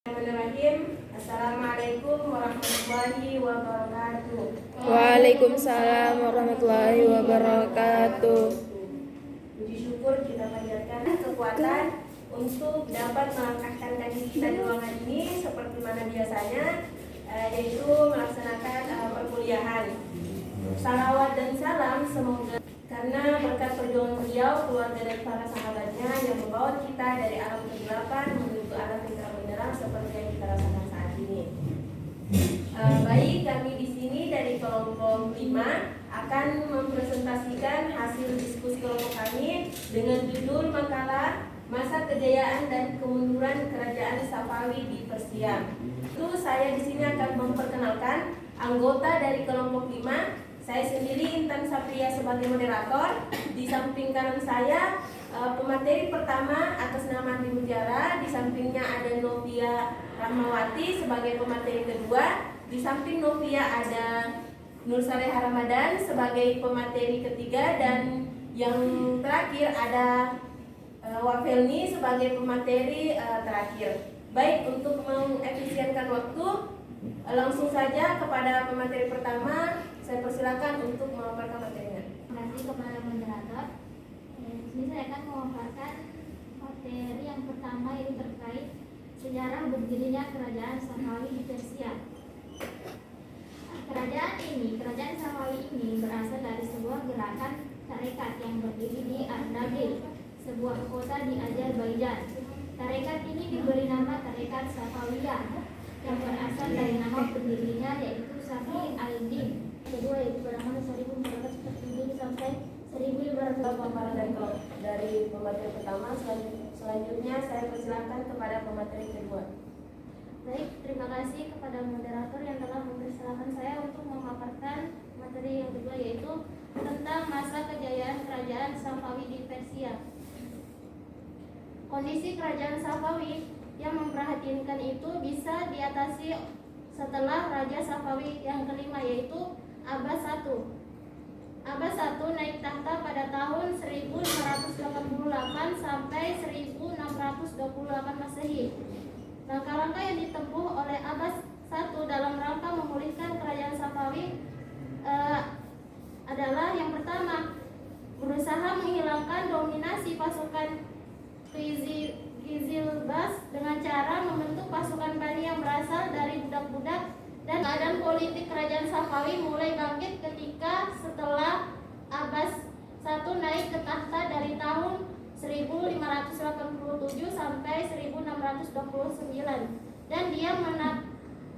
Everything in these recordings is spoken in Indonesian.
Bismillahirrahmanirrahim. Assalamualaikum warahmatullahi wabarakatuh. Waalaikumsalam warahmatullahi wabarakatuh. Puji syukur kita panjatkan kekuatan untuk dapat melangkahkan kaki kita di ruangan ini seperti mana biasanya, yaitu melaksanakan perkuliahan. Salawat dan salam semoga karena berkat perjuangan beliau, keluarga dan para sahabatnya yang membawa kita dari alam kegelapan menuju alam yang terang benderang seperti yang kita rasakan saat ini. Baik, kami di sini dari kelompok 5 akan mempresentasikan hasil diskusi kelompok kami dengan judul makalah Masa Kejayaan dan Kemunduran Kerajaan Safawi di Persia. Itu saya di sini akan memperkenalkan anggota dari kelompok 5. Saya sendiri Intan Sapria sebagai moderator. Di samping kanan saya pemateri pertama atas nama Andi Mujara. Di sampingnya ada Novia Rahmawati sebagai pemateri kedua. Di samping Novia ada Nur Saleha Ramadan sebagai pemateri ketiga. Dan yang terakhir ada Wafelni sebagai pemateri terakhir. Baik, untuk mengefisienkan waktu, langsung saja kepada pemateri pertama. Saya persilakan untuk memaparkan materinya. Terima kasih kepada moderator. Di sini saya akan memaparkan materi yang pertama, yaitu terkait sejarah berdirinya Kerajaan Safawi di Persia. Kerajaan Safawi ini berasal dari sebuah gerakan tarekat yang berdiri di Ardabil, sebuah kota di Azerbaijan. Tarekat ini diberi nama Tarekat Safawiyah yang berasal dari nama pendirinya, yaitu Safi al-Din. Kedua yaitu pada masa 1447 sampai 1500. Pemaparan dari pemateri pertama. Selanjutnya saya persilakan kepada pemateri kedua. Baik, terima kasih kepada moderator yang telah mempersilahkan saya untuk memaparkan materi yang kedua, yaitu tentang masa kejayaan Kerajaan Safawi di Persia. Kondisi Kerajaan Safawi yang memprihatinkan itu bisa diatasi setelah Raja Safawi yang kelima, yaitu Abbas I. Abbas I naik tahta pada tahun 1588 sampai 1628 Masehi. Langkah-langkah yang ditempuh oleh Abbas I dalam rangka memulihkan kerajaan Safawi adalah yang pertama, berusaha menghilangkan dominasi pasukan Qizilbash dengan cara membentuk pasukan Bani yang berasal dari budak-budak. Dan keadaan politik kerajaan Safawi mulai bangkit ketika setelah Abbas I naik ke tahta dari tahun 1587 sampai 1629, dan dia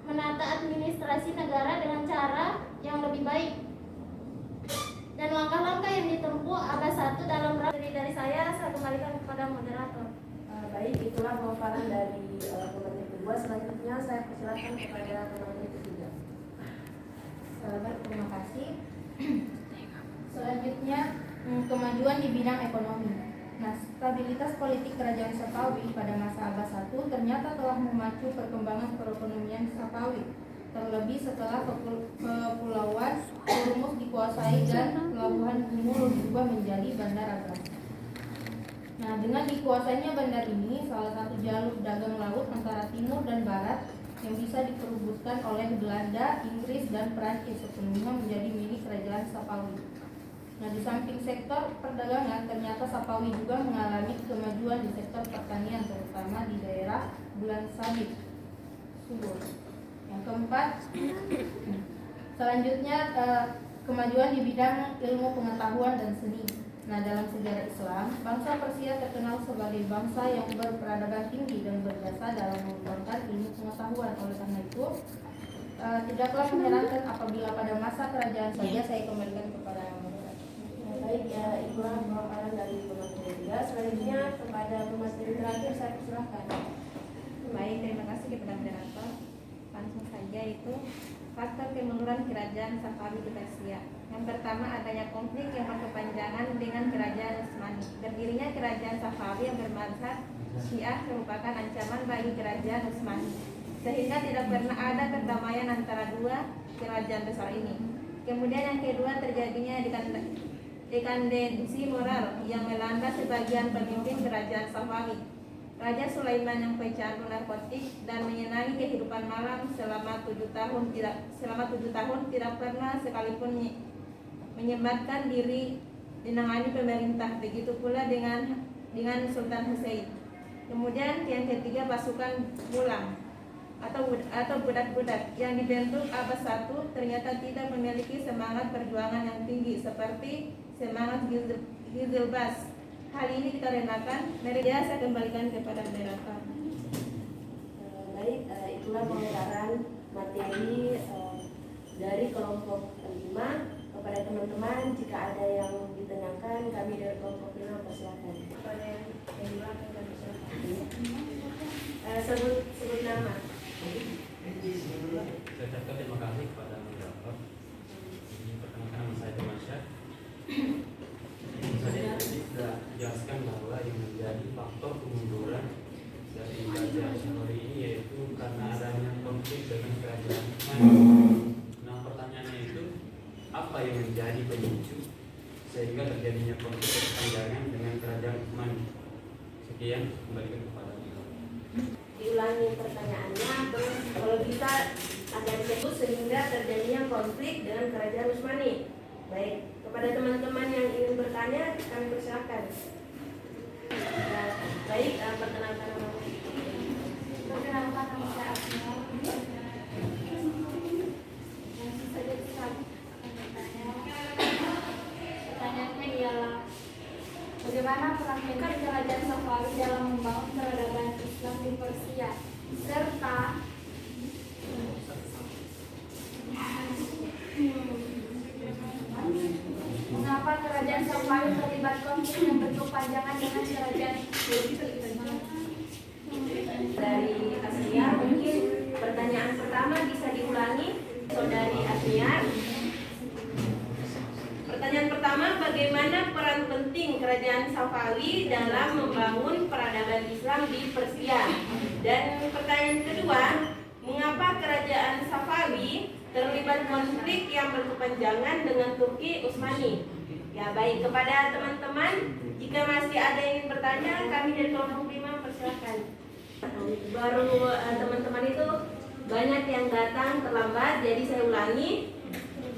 menata administrasi negara dengan cara yang lebih baik. Dan langkah-langkah yang ditempuh Abbas I dalam dari saya kembalikan kepada moderator. Baik, itulah pemaparan dari pemateri kedua. Selanjutnya saya persilakan kepada pemateri ketiga. Baik, terima kasih. Selanjutnya, kemajuan di bidang ekonomi. Nah, stabilitas politik kerajaan Safawi pada masa Abbas I ternyata telah memacu perkembangan perekonomian Safawi, terlebih setelah kepulauan Hormuz dikuasai dan pelabuhan Umur berubah menjadi bandar Abbas. Nah, dengan dikuasainya bandar ini, salah satu jalur dagang laut antara timur dan barat yang bisa diperebutkan oleh Belanda, Inggris, dan Perancis sepenuhnya menjadi milik kerajaan Safawi. Nah, di samping sektor perdagangan, ternyata Safawi juga mengalami kemajuan di sektor pertanian, terutama di daerah Bulan Sabit, Subur. Yang keempat, selanjutnya kemajuan di bidang ilmu pengetahuan dan seni. Nah, dalam sejarah Islam, bangsa Persia terkenal sebagai bangsa yang berperadaban tinggi dan berjasa dalam mengembangkan ilmu pengetahuan. Oleh karena itu, tidaklah mengherankan apabila pada masa kerajaan saja. Saya kembalikan kepada moderator. Baik, ya, itulah pemaparan dari pemateri ketiga. Selanjutnya kepada pemateri terakhir saya persilakan. Baik, terima kasih kepada moderator. Langsung saja, itu faktor kemunduran kerajaan Safawi di Persia. Yang pertama, adanya konflik yang berkepanjangan dengan kerajaan Utsmani. Berdirinya kerajaan Safawi yang bermazhab Syiah merupakan ancaman bagi kerajaan Utsmani, sehingga tidak pernah ada perdamaian antara dua kerajaan besar ini. Kemudian yang kedua, terjadinya dekadensi moral yang melanda sebagian pemimpin kerajaan Safawi. Raja Sulaiman yang pecandu narkotik dan menyenangi kehidupan malam selama 7 tahun tidak pernah sekalipun menyematkan diri menangani pemerintah. Begitu pula dengan Sultan Hussein. Kemudian yang ketiga, pasukan Mulang atau budak-budak yang dibentuk Abbas I ternyata tidak memiliki semangat perjuangan yang tinggi seperti semangat Gilbas. Hal ini dikarenakan mereka. Saya kembalikan kepada Berata. Baik, itulah pemutaran materi dari kelompok 5. Kepada teman-teman, jika ada yang ditanyakan, kami dari kelompok 5 persilakan. Kepada yang di belakang, kami persilakan. Sebut nama. Saya ucapkan terima kasih kepada moderator. Ini perkenalkan nama saya Tomasya. Saya sudah jelaskan bahwa yang menjadi faktor kemunduran dari kerajaan Safawi ini yaitu karena adanya konflik dengan kerajaan Utsmani. Nah, pertanyaannya itu apa yang menjadi pemicu sehingga terjadinya konflik berkepanjangan dengan kerajaan Utsmani? Sekian, kembalikan kepada Diulangi pertanyaannya, terus kalau bisa ada disebut sehingga terjadinya konflik dengan kerajaan Utsmani. Baik, kepada teman-teman yang ingin bertanya, kami persilakan. Baik, perkenalkan nama. Perkenalkan nama saya Asma. Langsung saja kita pertanyaannya ialah bagaimana peran penting kerajaan Safawi dalam membangun peradaban Islam di Persia, serta mengapa kerajaan Safawi terlibat konflik yang berkepanjangan dengan kerajaan Dari Asniar, mungkin pertanyaan pertama bisa diulangi, Saudari Asniar. Pertanyaan pertama, bagaimana peran penting kerajaan Safawi dalam membangun peradaban Islam di Persia? Dan pertanyaan kedua, mengapa kerajaan Safawi terlibat konflik yang berkepanjangan dengan Turki Utsmani? Ya, baik, kepada teman-teman, jika masih ada yang ingin bertanya, kami dari kelompok 5 persilakan. Baru teman-teman itu banyak yang datang terlambat, jadi saya ulangi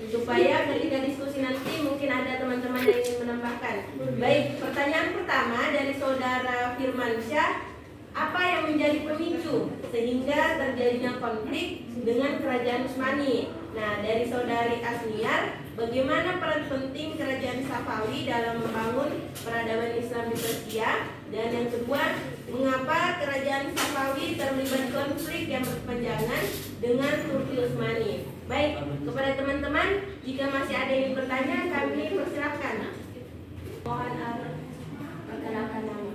supaya ketika diskusi nanti mungkin ada teman-teman yang ingin menambahkan. Baik, pertanyaan pertama dari Saudara Firmansyah, apa yang menjadi pemicu sehingga terjadinya konflik dengan kerajaan Utsmani? Nah, dari Saudari Asniar, bagaimana peran penting kerajaan Safawi dalam membangun peradaban Islam di Persia? Dan yang kedua, mengapa kerajaan Safawi terlibat konflik yang berkepanjangan dengan Turki Utsmani? Baik, kepada teman-teman, jika masih ada yang bertanya, kami persilakan. Mohon perkenalkan nama.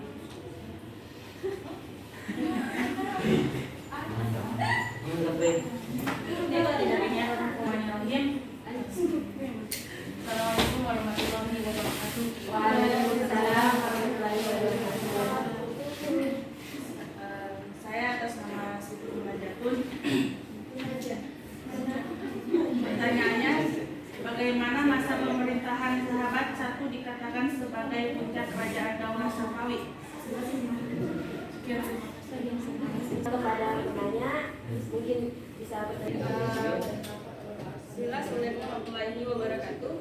Assalamualaikum warahmatullahi wabarakatuh. Waalaikumsalam warahmatullahi wabarakatuh. Saya atas nama Siti Majatun. Pertanyaannya, bagaimana masa pemerintahan sahabat satu dikatakan sebagai puncak kerajaan Daulah Safawi? Kepada penanya, mungkin bisa bertanya. Assalamualaikum warahmatullahi wabarakatuh.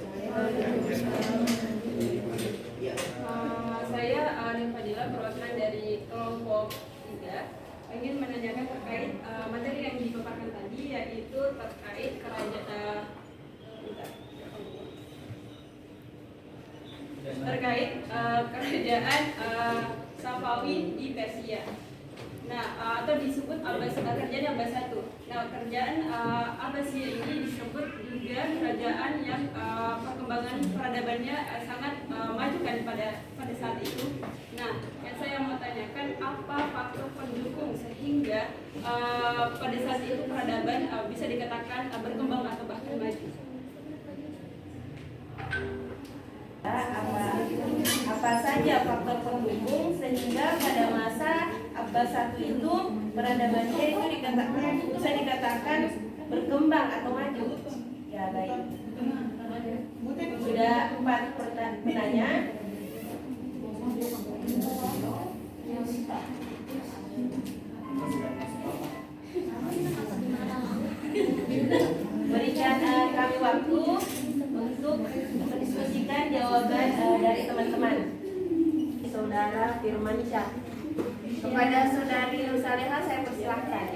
Saya Alim Fadila, perwakilan dari kelompok 3, ingin menanyakan terkait materi yang dipaparkan tadi, yaitu terkait kerajaan Safawi di Persia. Nah, atau disebut kerajaan Abbas I. Nah, kerajaan Abbasiyah ini disebut juga kerajaan yang perkembangan peradabannya sangat maju kan pada saat itu. Nah, yang saya mau tanyakan, apa faktor pendukung sehingga pada saat itu peradaban bisa dikatakan berkembang atau bahkan maju? Apa saja faktor pendukung sehingga pada masa Abbas I itu peradabannya itu bisa dikatakan berkembang atau maju? Ya, baik. Sudah 4 penanya. berikan kami waktu untuk mendiskusikan jawaban dari teman-teman. Saudara Firmansyah. Kepada Saudari Nursalihah saya persilahkan.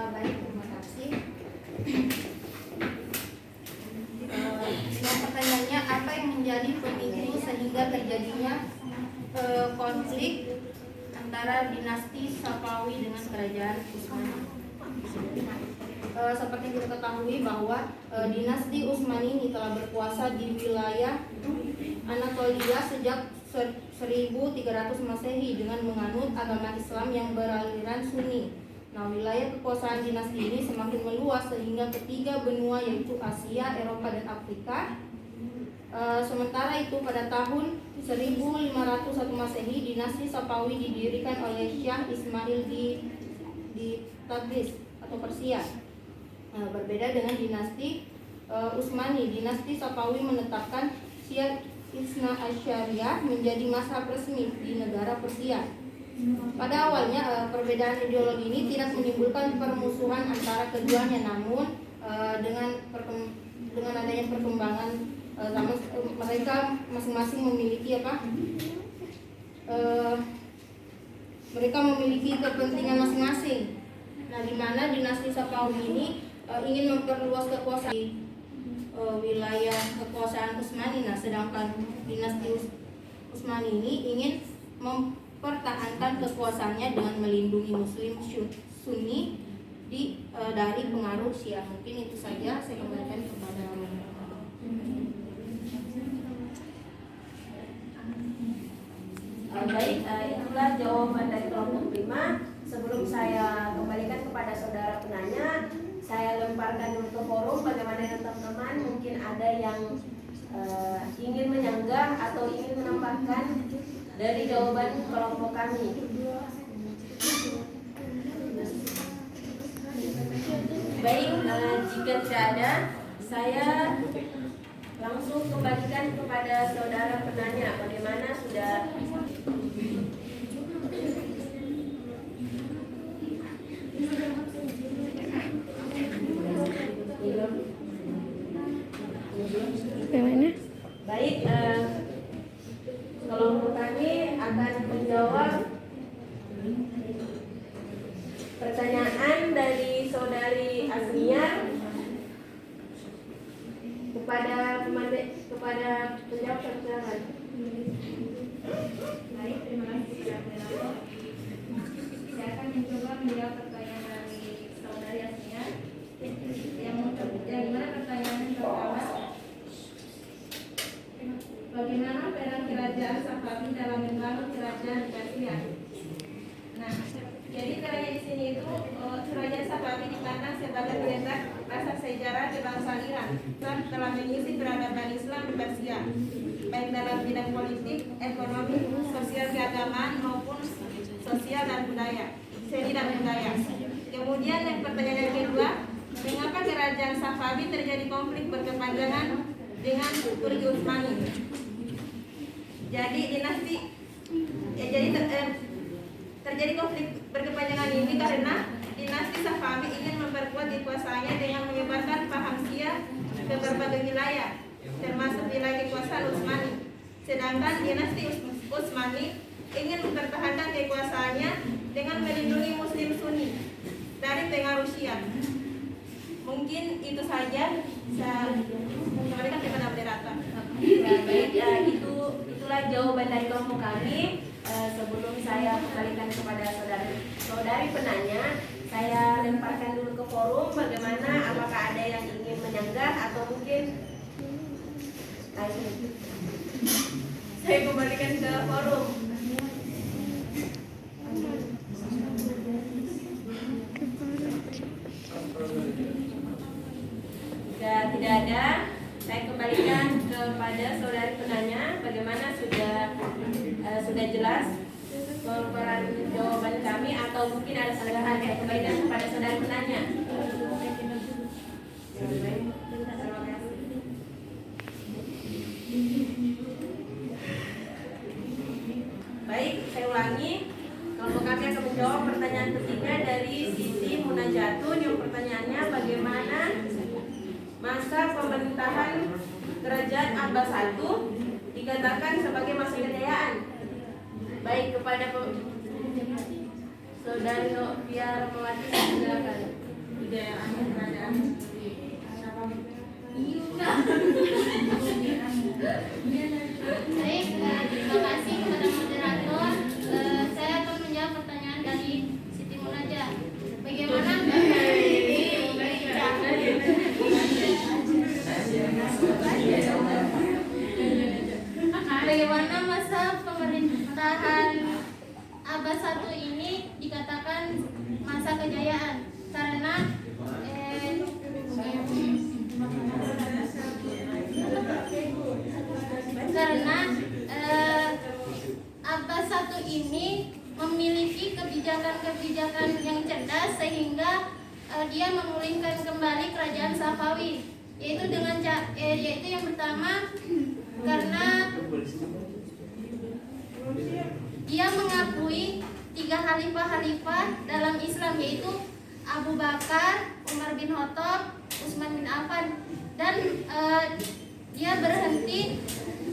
Baik, terima kasih. Pertanyaannya, apa yang menjadi pemicu sehingga terjadinya konflik antara dinasti Safawi dengan kerajaan Utsmani? Seperti kita ketahui bahwa dinasti Utsmani ini telah berkuasa di wilayah Anatolia sejak 1300 Masehi dengan menganut agama Islam yang beraliran Sunni. Nah, wilayah kekuasaan dinasti ini semakin meluas sehingga ketiga benua yaitu Asia, Eropa, dan Afrika. Sementara itu pada tahun 1501 Masehi dinasti Safawi didirikan oleh Syah Ismail di Tabriz atau Persia. Berbeda dengan dinasti Utsmani, dinasti Safawi menetapkan Syiah Isna Asyariyah menjadi mazhab resmi di negara Persia. Pada awalnya perbedaan ideologi ini tidak menimbulkan permusuhan antara keduanya, namun dengan adanya perkembangan zaman mereka masing-masing memiliki mereka memiliki kepentingan masing-masing. Nah, di mana dinasti Safawi ini ingin memperluas kekuasaan di wilayah kekuasaan Utsmani. Nah, sedangkan dinasti Utsmani ini ingin mempertahankan kekuasaannya dengan melindungi Muslim Sunni dari pengaruh Syiah. Mungkin itu saja, saya kembalikan kepada Baik, itulah jawaban dari kelompok 5. Sebelum saya kembalikan kepada saudara penanya, saya lemparkan dulu ke forum bagaimana teman-teman mungkin ada yang ingin menyanggah atau ingin menambahkan dari jawaban kelompok kami. Baik, jika tidak ada, saya langsung kembalikan kepada saudara penanya bagaimana sudah Bagaimana? baik. Kelompok kami akan menjawab pertanyaan dari saudari Azmiyah kepada penjawab pertanyaan. Baik, terima kasih sudah menonton. Saya akan mencoba menjawab pertanyaan dari saudari Asmia. Yang mana pertanyaan pertama, bagaimana peran kerajaan Safawi dalam membangun kerajaan di Persia? Nah, jadi kerajaan di sini itu kerajaan Safawi dipandang sebagai pencetak rasa sejarah kebangsaan Iran dan telah mengisi peradaban Islam di Persia, baik dalam bidang politik, ekonomi, sosial keagamaan maupun sosial dan budaya, seni dan budaya. Kemudian yang pertanyaan yang kedua, mengapa kerajaan Safawi terjadi konflik berkepanjangan dengan Turki Utsmani? Jadi terjadi konflik berkepanjangan ini karena dinasti Safawi ingin memperkuat kekuasaannya dengan menyebarkan paham Syiah ke berbagai wilayah, termasuk wilayah kekuasaan Utsmani. Sedangkan dinasti Utsmani ingin mempertahankan kekuasaannya dengan melindungi Muslim Sunni dari pengaruh Syiah. Mungkin itu saja. Saya kembalikan kepada moderator. Baik, itulah jawaban dari kelompok kami. Sebelum saya kembalikan kepada saudari penanya, saya lemparkan dulu ke forum bagaimana, apakah ada yang ingin menyanggah atau mungkin saya kembalikan ke forum. Jika tidak ada, saya kembalikan kepada saudari penanya bagaimana sudah jelas peran jawaban kami atau mungkin ada sanggahan. Saya kembalikan kepada saudari penanya. Baik, saya ulangi. Kelompok kami akan menjawab pertanyaan ketiga dari sisi munajat Munajatun. Yang pertanyaannya, bagaimana masa pemerintahan Kerajaan Abbas I dikatakan sebagai masa kejayaan? Baik, kepada Saudari Novia Rahmawati, silakan. Kejayaan kerajaan Baik, terima kasih kepada moderator. Saya akan menjawab pertanyaan dari Siti Munajat. Bagaimana bagaimana masa pemerintahan Abbas I ini dikatakan masa kejayaan? Karena Abbas I ini memiliki kebijakan-kebijakan yang cerdas sehingga dia memulihkan kembali kerajaan Safawi, yaitu yang pertama karena dia mengakui 3 khalifah dalam Islam, yaitu Abu Bakar, Umar bin Khattab, Utsman bin Affan, dan dia berhenti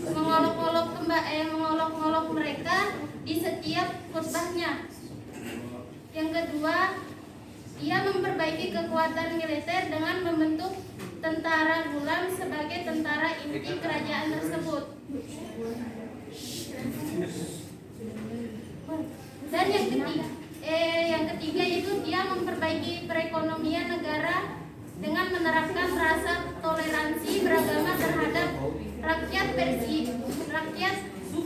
mengolok-olok mereka di setiap khutbahnya. Yang kedua, dia memperbaiki kekuatan militer dengan membentuk tentara gulam sebagai tentara inti kerajaan tersebut. Dan yang ketiga itu dia memperbaiki perekonomian negara dengan menerapkan rasa toleransi beragama terhadap rakyat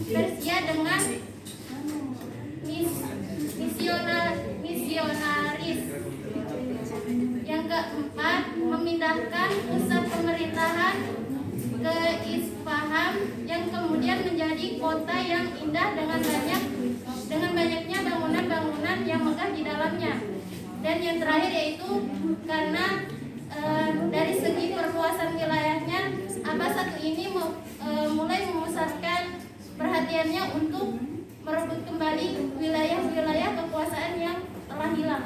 Persia dengan misionaris. Yang keempat, memindahkan pusat pemerintahan ke Isfahan yang kemudian menjadi kota yang indah dengan banyaknya bangunan-bangunan yang megah di dalamnya. Dan yang terakhir yaitu karena dari segi perluasan wilayahnya, Abbas I ini mulai memusatkan perhatiannya untuk merebut kembali wilayah-wilayah kekuasaan yang telah hilang.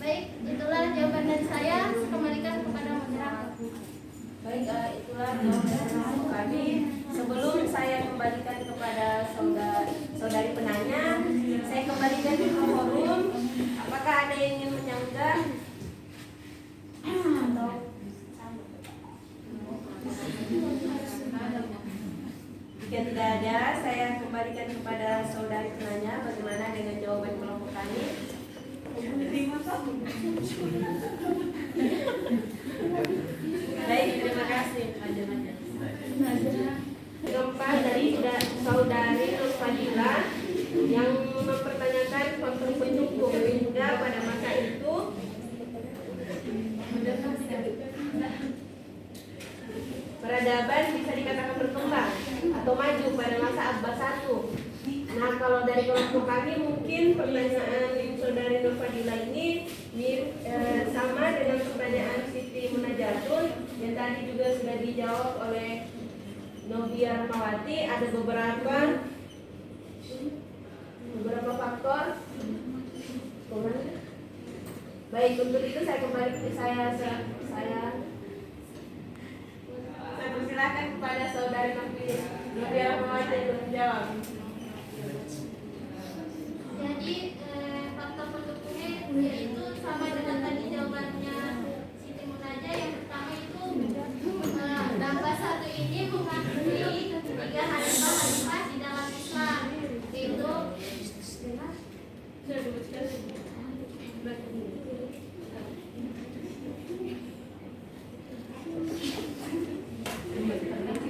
Baik, itulah jawaban dari saya. Kembalikan kepada moderator. Baik, itulah jawaban kami. Sebelum saya kembalikan kepada saudari penanya, saya kembalikan ke forum. Apakah ada yang ingin menyanggah? Jika tidak ada, saya kembalikan kepada saudari penanya. Bagaimana dengan jawaban kelompok kami? Baik, terima kasih. Keempat dari saudari Nur Fadila yang mempertanyakan faktor pendukung Buddha pada masa itu. Peradaban bisa dikatakan berkembang atau maju pada masa Abbas I. Nah, kalau dari kelompok kami mungkin pertanyaan saudari Nur Fadila ini sama dengan pertanyaan Siti Munajatun yang tadi juga sudah dijawab oleh Novia Rahmawati. Ada beberapa faktor. Baik, untuk itu saya kembali ke saya persilakan kepada saudari Novia Rahmawati untuk menjawab. Jadi faktor pendukungnya yaitu sama dengan tadi jawabannya Siti Munajat. Yang pertama itu Abbas I ini mengakui 3 khalifah di dalam Islam, yaitu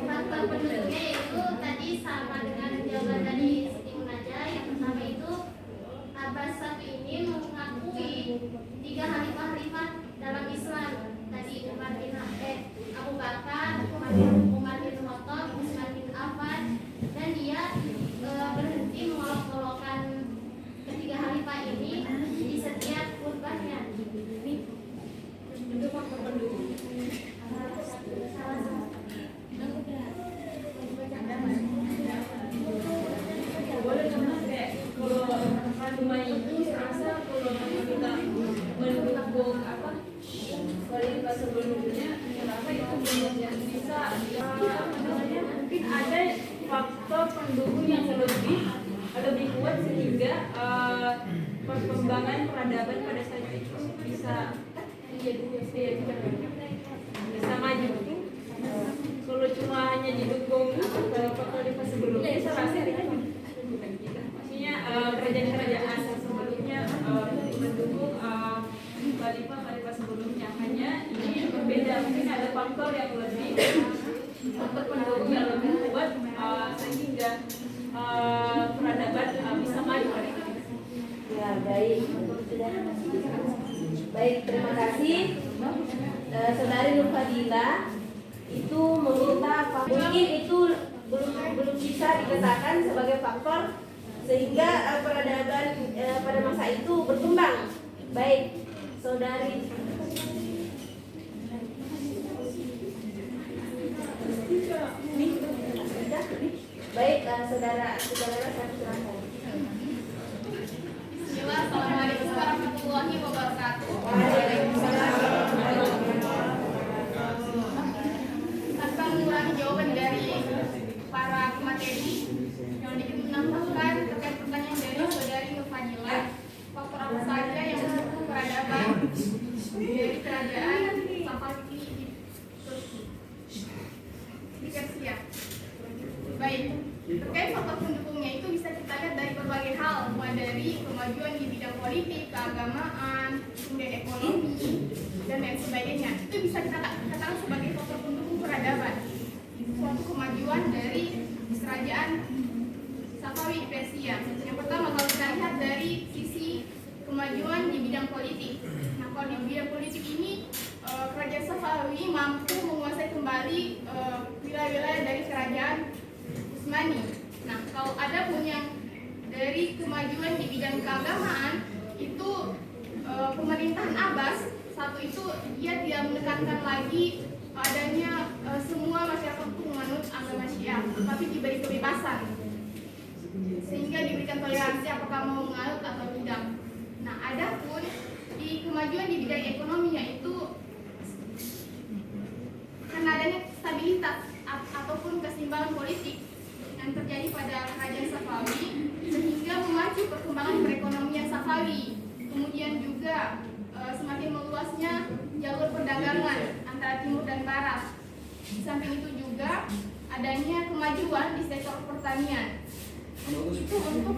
faktor pendukungnya itu tadi sama dengan jawaban dari Siti Munajat. Yang pertama itu Abbas I ini mengakui 3 khalifah dalam Islam, tadi Abu Bakar, Umar bin Khattab, Utsman bin Affan, dan dia berhenti mengolok-olokkan ketiga khalifah ini di setiap khutbahnya. juga perkembangan peradaban pada saat itu bisa maju. Kalau cuma hanya didukung faktor di fase sebelumnya, saya rasa maksudnya kerajaan-kerajaan sebelumnya mendukung Khalifa sebelumnya, hanya ini berbeda, mungkin ada faktor yang lebih faktor pendukung yang lebih kuat sehingga peradaban bisa maju. Ya, baik. Baik, terima kasih. Saudari Nur Fadila itu meminta mungkin itu belum bisa dikatakan sebagai faktor sehingga peradaban pada masa itu berkembang. Baik, saudari. Baik, saudara saya silakan. Assalamualaikum warahmatullahi wabarakatuh. Tanpa mengurangi jawaban dari para pemateri yang menambahkan terkait pertanyaan dari saudari Nur Fadila, faktor apa saja yang mendukung peradaban dari kerajaan Safawi di Persia? Baik, terkait faktor pendukungnya itu bisa kita lihat dari berbagai hal, mulai dari kemajuan di bidang politik, keagamaan, kemudian ekonomi, dan lain sebagainya. Itu bisa kita katakan sebagai faktor pendukung peradaban. Suatu kemajuan dari kerajaan Safawi di Persia. Yang pertama, kalau kita lihat dari sisi kemajuan di bidang politik. Nah, kalau di bidang politik ini, kerajaan Safawi mampu menguasai kembali wilayah-wilayah dari kerajaan Utsmani. Nah, kalau ada pun yang dari kemajuan di bidang keagamaan itu pemerintahan Abbas satu itu dia tidak menekankan lagi adanya semua masyarakat itu menganut agama Syiah, tetapi diberi kebebasan sehingga diberikan toleransi apakah mau menganut atau tidak. Nah, ada pun di kemajuan di bidang ekonomi yaitu karena adanya stabilitas ataupun keseimbangan politik yang terjadi pada kerajaan Safawi sehingga memacu perkembangan perekonomian Safawi. Kemudian juga semakin meluasnya jalur perdagangan antara timur dan barat. Di samping itu juga adanya kemajuan di sektor pertanian. Itu untuk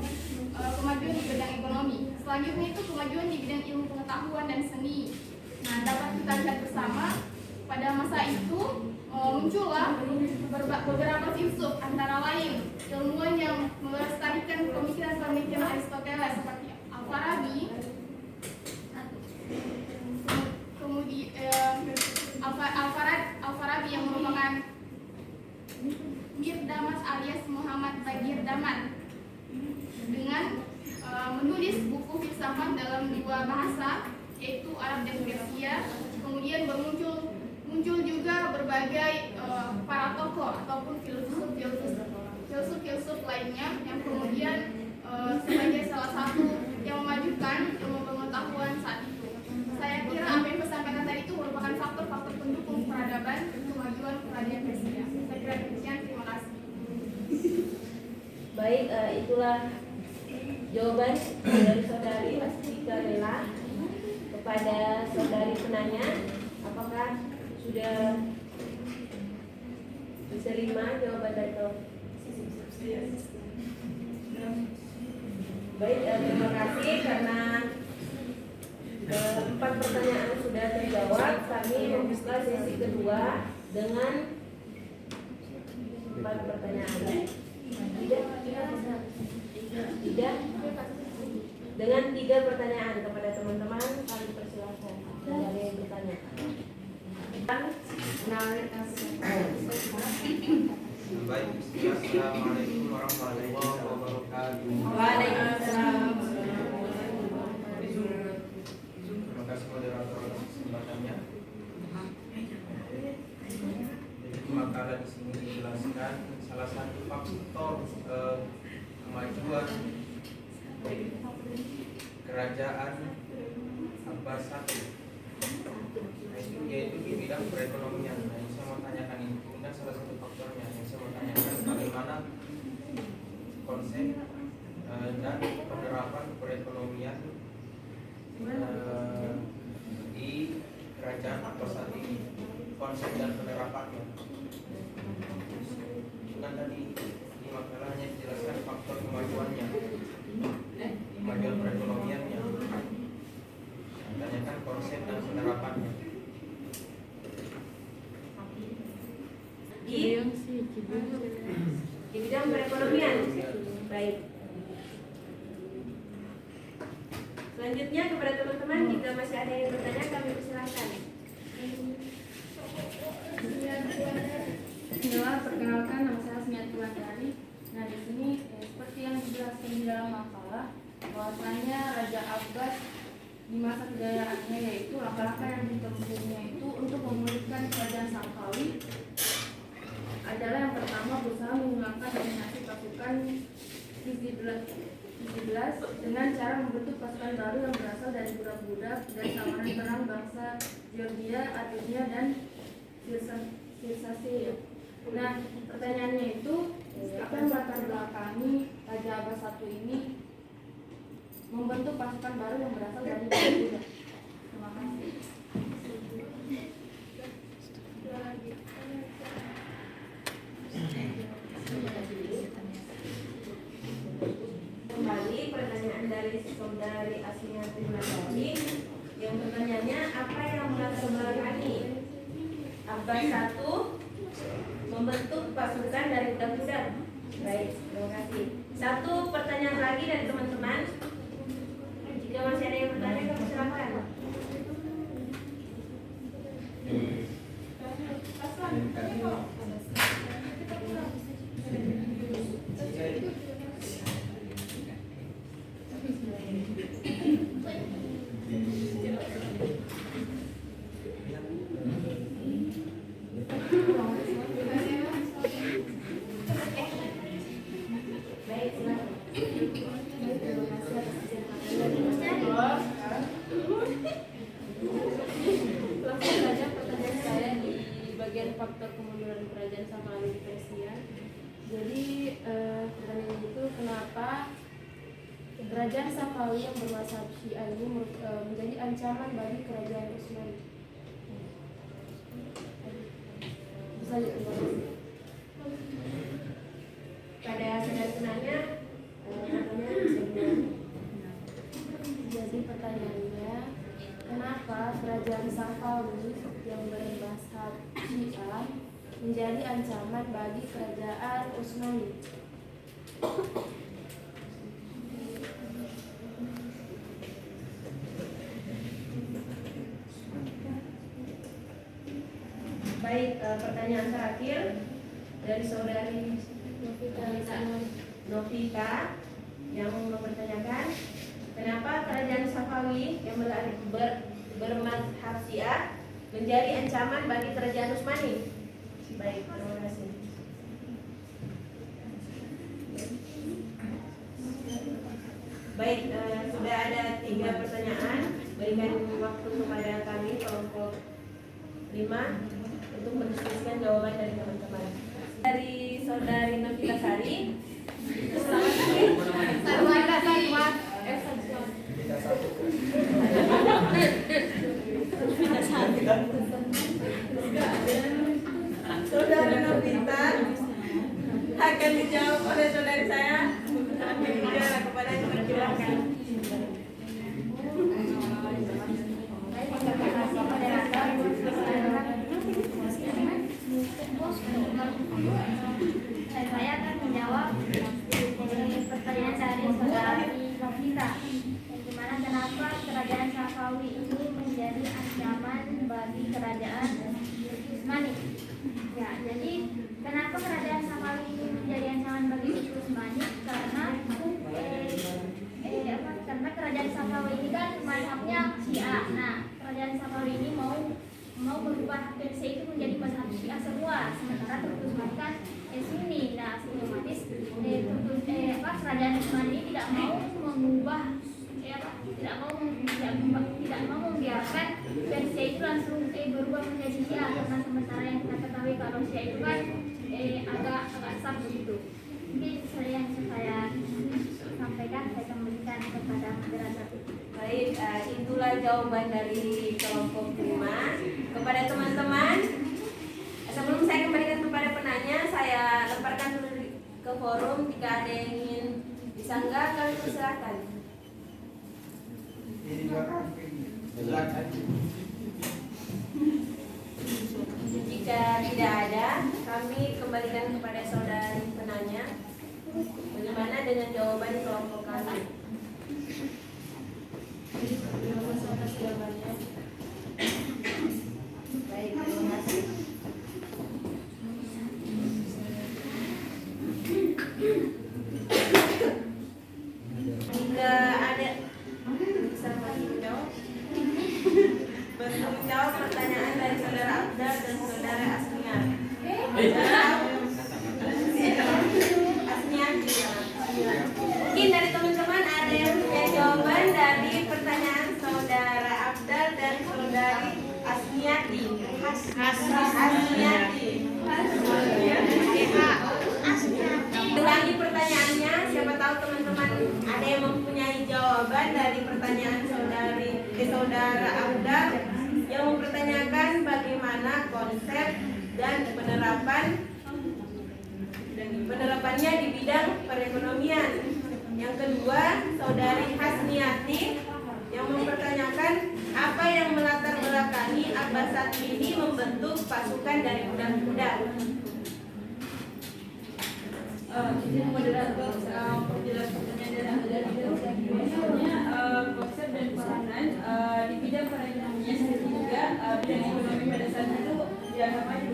kemajuan di bidang ekonomi. Selanjutnya itu kemajuan di bidang ilmu pengetahuan dan seni. Nah, dapat kita lihat bersama pada masa itu muncullah beberapa filsuf, antara lain ilmuwan yang melestarikan pemikiran-pemikiran Aristoteles seperti Al-Farabi, kemudian Al-Farabi yang merupakan Mir Damas alias Muhammad Bagir Daman dengan menulis buku filsafat dalam dua bahasa yaitu Arab dan Persia. Kemudian muncul juga berbagai para tokoh ataupun filsuf lainnya yang kemudian sebagai salah satu yang memajukan ilmu pengetahuan saat itu. Saya kira apa yang saya sampaikan tadi itu merupakan faktor-faktor pendukung peradaban kemajuan kerajaan Persia. Saya kira demikian, terima kasih. Baik, itulah jawaban dari saudari Astika Lela kepada saudari penanya. Apakah sudah diterima jawaban dari Baik, terima kasih karena 4 pertanyaan sudah terjawab. Kami membuka sesi kedua dengan 4 pertanyaan. Tidak. Dengan 3 pertanyaan kepada teman-teman, kami persilakan. Ada yang bertanya. Baik, Assalamualaikum warahmatullahi wabarakatuh. Waalaikumsalam. Terima kasih moderator atas kesempatannya. Jadi makalah di sini dijelaskan salah satu faktor kemajuan kerajaan Abbas I, yaitu di bidang perekonomian. Nah, yang saya mau tanyakan ini kemudian salah satu faktornya yang saya mau tanyakan bagaimana konsep dan penerapan perekonomian di kerajaan Abbas I ini, konsep dan penerapannya. Kan tadi di makalah hanya dijelaskan faktor kemajuannya, kemajuan perekonomiannya, tanyakan konsep dan penerapannya. Di bidang perekonomian. Baik. Selanjutnya kepada teman-teman, jika masih ada yang bertanya kami persilahkan. Bismillah, perkenalkan nama saya Asmiatul Andari. Nah, di sini seperti yang dijelaskan di dalam makalah, bahwasanya Raja Abbas di masa kejayaannya yaitu langkah-langkah yang ditempuhnya itu untuk memulihkan kerajaan Safawi adalah yang pertama berusaha menggunakan dominasi pasukan Hizib dengan cara membentuk pasukan baru yang berasal dari budak-budak dan tawanan perang bangsa Georgia, Armenia, dan Circasia. Nah, pertanyaannya itu, apa yang melatar belakangi Raja Abbas I ini membentuk pasukan baru yang berasal dari budak-budak? Terima kasih. Kembali pertanyaan dari saudari Asmiatul Andari. Yang pertanyaannya, apa yang melatar belakangi Abbas I membentuk pasukan dari budak-budak? Baik, terima kasih. Satu pertanyaan lagi dari teman-teman. Jika masih ada yang bertanya, kami silakan. Baik, silakan. Langsung saja pertanyaan saya di bagian faktor kemunduran kerajaan Safawi di Persia. Jadi pertanyaan itu, kenapa kerajaan Safawi yang bermazhab Syiah ini menjadi ancaman bagi kerajaan Utsmani? Pada sederhananya, katanya bisa diulang. Jadi pertanyaannya, kenapa kerajaan Safawi yang bermazhab Syiah menjadi ancaman bagi kerajaan Utsmani? Baik, pertanyaan terakhir dari saudari Novita yang mempertanyakan, kenapa kerajaan Safawi yang bermazhab Syiah menjadi ancaman bagi kerajaan Utsmani? Baik, terima kasih. Baik, sudah ada 3 pertanyaan. Berikan waktu kepada kami kelompok 5 untuk mendiskusikan jawaban dari teman-teman. Dari saudari Novita Sari. Saudari Novita akan dijawab oleh saudari saya. Ya, kepada yang dipersilakan. Saya akan menjawab pertanyaan dari saudari Novita, bagaimana kenapa kerajaan Safawi ini menjadi ancaman bagi kerajaan Utsmani. Ya, jadi kenapa kerajaan Safawi ini menjadi ancaman bagi Utsmani? Karena karena kerajaan Safawi ini kan mazhabnya Syiah. Nah, kerajaan Safawi ini mau berubah Persia itu menjadi mazhab Syiah semua, sementara Turki Utsmani kan Sunni. Nah, otomatis kerajaan Utsmani ini tidak mau mengubah tidak mau membiarkan Persia itu langsung berubah menjadi Syiah, karena sementara yang kita ketahui kalau Syiah itu kan agak sah begitu. Mungkin yang saya sampaikan. Baik, itulah jawaban dari kelompok 5. Kepada teman-teman, sebelum saya kembalikan kepada penanya, saya lemparkan dulu ke forum. Jika ada yang ingin disanggah, kami persilakan. Jika tidak ada, kami kembalikan kepada saudari penanya. Bagaimana dengan jawaban kelompok kami? Terima kasih atas jawabannya. Baik, terima kasih. Jika ada bisa menjawab, menjawab pertanyaan dari saudara Abdal dan saudara Asnia. Mungkin dari teman-teman ada yang punya jawaban dari pertanyaan saudara Abdal dan saudari Asniati. Ulangi pertanyaannya, siapa tahu teman-teman ada yang mempunyai jawaban dari pertanyaan saudara Abdal yang mempertanyakan bagaimana konsep dan penerapannya di bidang perekonomian. Yang kedua, saudari Hasniati yang mempertanyakan apa yang melatar belakangi Abbasat ini membentuk pasukan dari budak-budak. Izin moderator perjelas pertanyaan dari Anda itu misalnya konsep dan peranan di bidang perekonomian sehingga bidang ekonomi pada saat itu dianggap maju.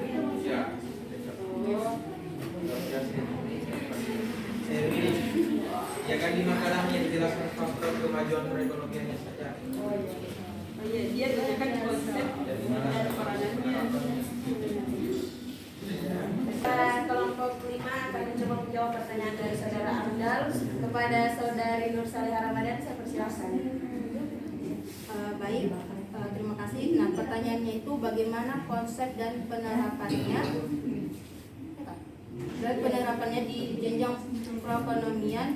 Ya kan di makalahnya dijelaskan faktor kemajuan perekonomiannya saja. Oh iya, dia tanyakan konsep dan peranannya. Kelompok 5 akan mencoba menjawab pertanyaan dari saudara Abdal. Kepada saudari Nur Salihah Ramadan, saya persilakan. Baik, terima kasih. Nah, pertanyaannya itu bagaimana konsep dan penerapannya di jenjang perekonomian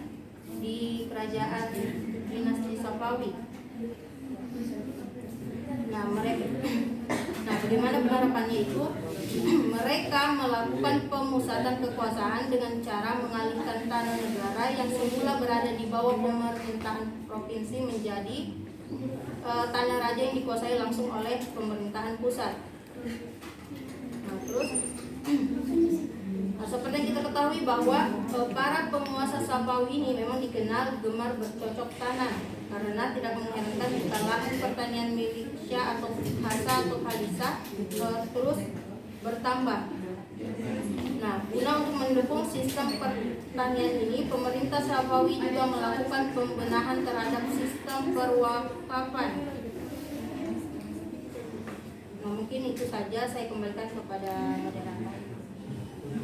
di kerajaan dinasti Safawi. Nah, bagaimana penerapannya itu? Mereka melakukan pemusatan kekuasaan dengan cara mengalihkan tanah negara yang semula berada di bawah pemerintahan provinsi menjadi tanah raja yang dikuasai langsung oleh pemerintahan pusat. Nah, seperti yang kita ketahui bahwa para penguasa Safawi ini memang dikenal gemar bercocok tanam karena tidak mengherankan jika lahan pertanian milik Syah atau Hasa atau Halisa terus bertambah. Nah, guna untuk mendukung sistem pertanian ini, pemerintah Safawi juga melakukan pembenahan terhadap sistem perwakafan. Nah, mungkin itu saja, saya kembalikan kepada moderator.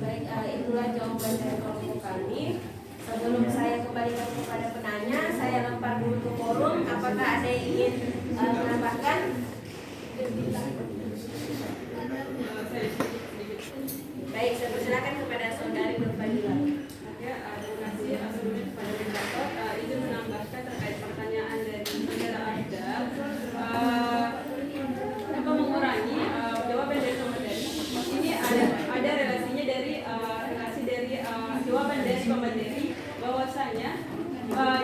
Baik, itulah jawaban dari kelompok kami. Sebelum saya kembalikan kepada penanya, saya lempar dulu ke forum. Apakah ada yang ingin menambahkan? Baik, saya persilakan kepada saudari Nur Fadila. Ya, terima kasih sebelumnya kepada moderator. Izin menambahkan terkait pertanyaan dari saudara Abdal. Apa mengurangi jawaban dari pemateri? Ini ada relasinya dari jawaban dari pemateri bahwasanya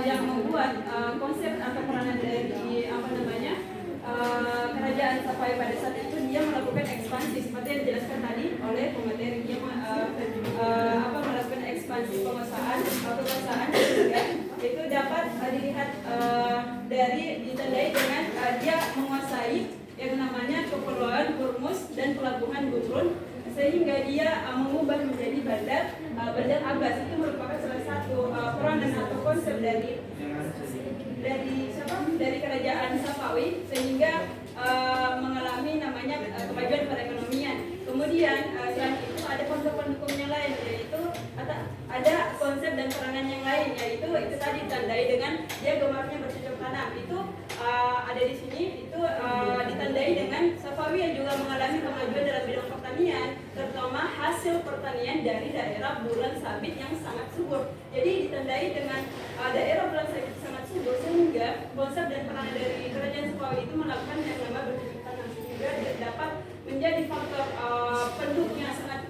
yang membuat konsep atau peranan dari kerajaan Safawi pada saat itu dia melakukan ekspansi seperti yang dijelaskan tadi oleh pemateri. Dia melakukan ekspansi penguasaan sehingga itu dapat dilihat ditandai dengan dia menguasai yang namanya kepulauan Hormuz dan pelabuhan Gudrun sehingga dia mengubah menjadi bandar Abbas. Itu merupakan salah satu peranan atau konsep dari kerajaan Safawi sehingga mengalami namanya kemajuan perekonomian. Kemudian selain itu ada konsep pendukungnya lain, yaitu ada konsep dan peranan yang lain, yaitu itu tadi ditandai dengan dia gemarnya bercocok tanam. Itu ada di sini, itu ditandai dengan Safawi yang juga mengalami kemajuan dalam bidang pertanian, terutama hasil pertanian dari daerah bulan sabit yang sangat subur. Jadi ditandai dengan daerah bulan sabit sangat subur sehingga konsep dan peranan dari Safawi itu melakukan yang namanya bercocok tanam sehingga dapat menjadi faktor pendukung yang sangat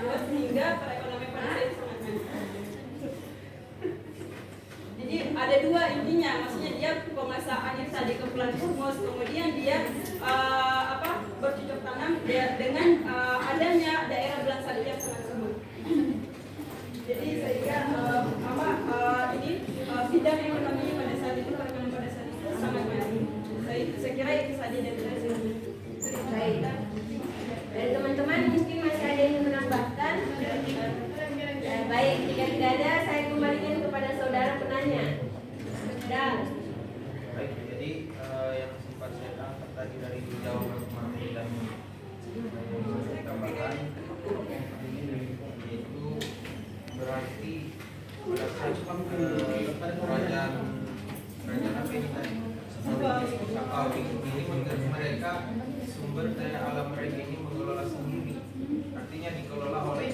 kuat sehingga perekonomian pada saat itu sangat maju. Jadi ada dua intinya, maksudnya dia penguasaannya tadi ke Pulau Hormuz, kemudian dia bercocok tanam dengan adanya daerah bulan salju yang sangat subur. Jadi sehingga ini bidang ekonomi pada saat itu, perekonomian pada saat itu sangat maju. Saya kira itu saja dari saya. Baik. Dan teman-teman mungkin masih ada yang menambahkan? Baik, jika tidak ada, saya kembalikan kepada saudara penanya. Dan Baik, jadi yang sempat saya tangkap tadi dari jawaban kemarin dan saya tambahkan itu berarti berdasarkan kerajaan apa ini tadi Safawi ini menurut mereka sumber daya alam mereka ini mengelola sendiri, artinya dikelola oleh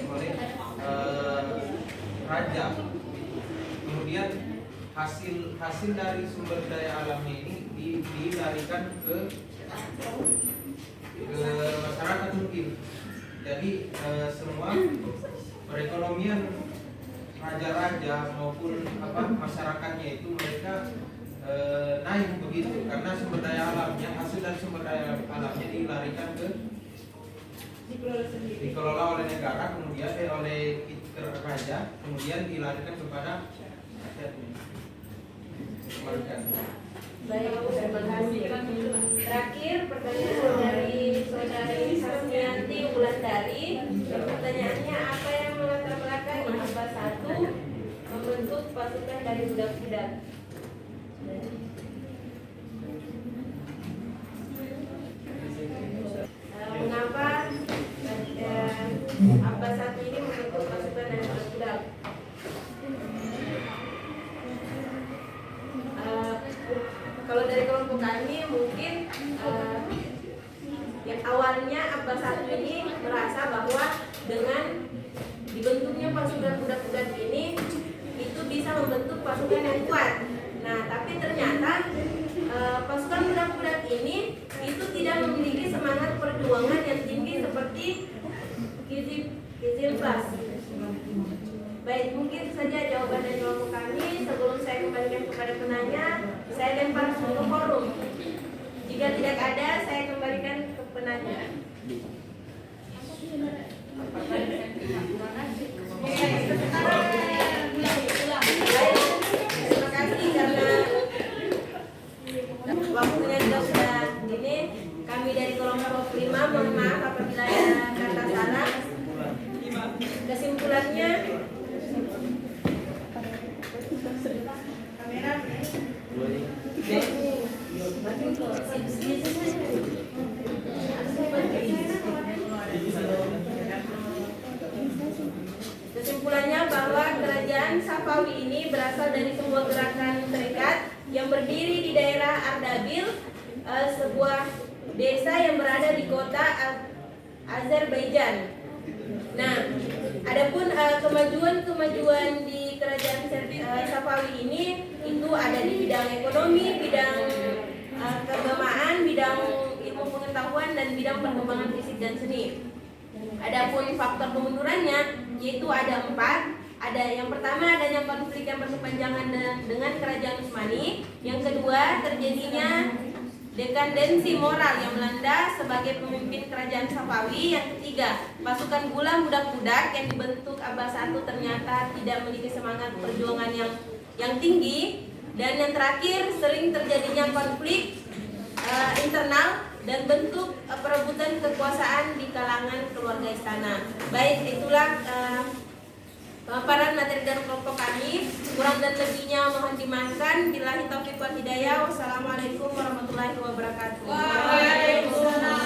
raja. Kemudian hasil dari sumber daya alamnya ini dilarikan ke masyarakat mungkin. Jadi semua perekonomian raja-raja maupun masyarakatnya itu mereka naik begitu karena sumber daya alamnya, hasil dari sumber daya alamnya dilarikan ke dikelola oleh negara, kemudian oleh raja, kemudian dilarikan kepada masyarakat. baik, terima kasih. Terakhir pertanyaan dari saudari Sasmianti Wulandari. Pertanyaannya, apa yang melatar belakangi Abbas I membentuk pasukan dari budak-budak? Mengapa Abbas I ini membentuk pasukan dari budak-budak? Kalau dari kelompok kami mungkin yang awalnya Abbas I ini merasa bahwa dengan dibentuknya pasukan budak-budak ini itu bisa membentuk pasukan yang kuat. Nah, tapi ternyata pasukan budak-budak ini itu tidak memiliki semangat perjuangan yang tinggi seperti Kizilplas. Baik, mungkin saja jawaban dari kelompok kami. Sebelum saya kembalikan kepada penanya, saya lempar ke forum. Jika tidak ada, saya kembalikan ke penanya. Terima kasih karena waktunya juga sudah ini. Kami dari kelompok 5 mohon maaf apabila ada kata salah. Kesimpulannya, kesimpulannya bahwa kerajaan Safawi ini berasal dari sebuah gerakan serikat yang berdiri di daerah Ardabil, sebuah desa yang berada di kota Azerbaijan. Nah, adapun kemajuan di kerajaan Safawi ini itu ada di bidang ekonomi, bidang keagamaan, bidang ilmu pengetahuan dan bidang perkembangan fisik dan seni. Adapun faktor kemundurannya yaitu ada 4. Ada yang pertama adanya konflik yang berkepanjangan dengan kerajaan Utsmani. Yang kedua terjadinya dekandensi moral yang melanda sebagai pemimpin kerajaan Safawi. Yang ketiga, pasukan gulam budak-budak yang dibentuk Abbas I ternyata tidak memiliki semangat perjuangan yang tinggi. Dan yang terakhir, sering terjadinya konflik internal dan bentuk perebutan kekuasaan di kalangan keluarga istana. Baik, itulah pemaparan materi dari kelompok kami. Kurang dan lebihnya mohon dimaafkan. Billahi taufiq wal hidayah. Wassalamualaikum warahmatullahi wabarakatuh. Waalaikumsalam.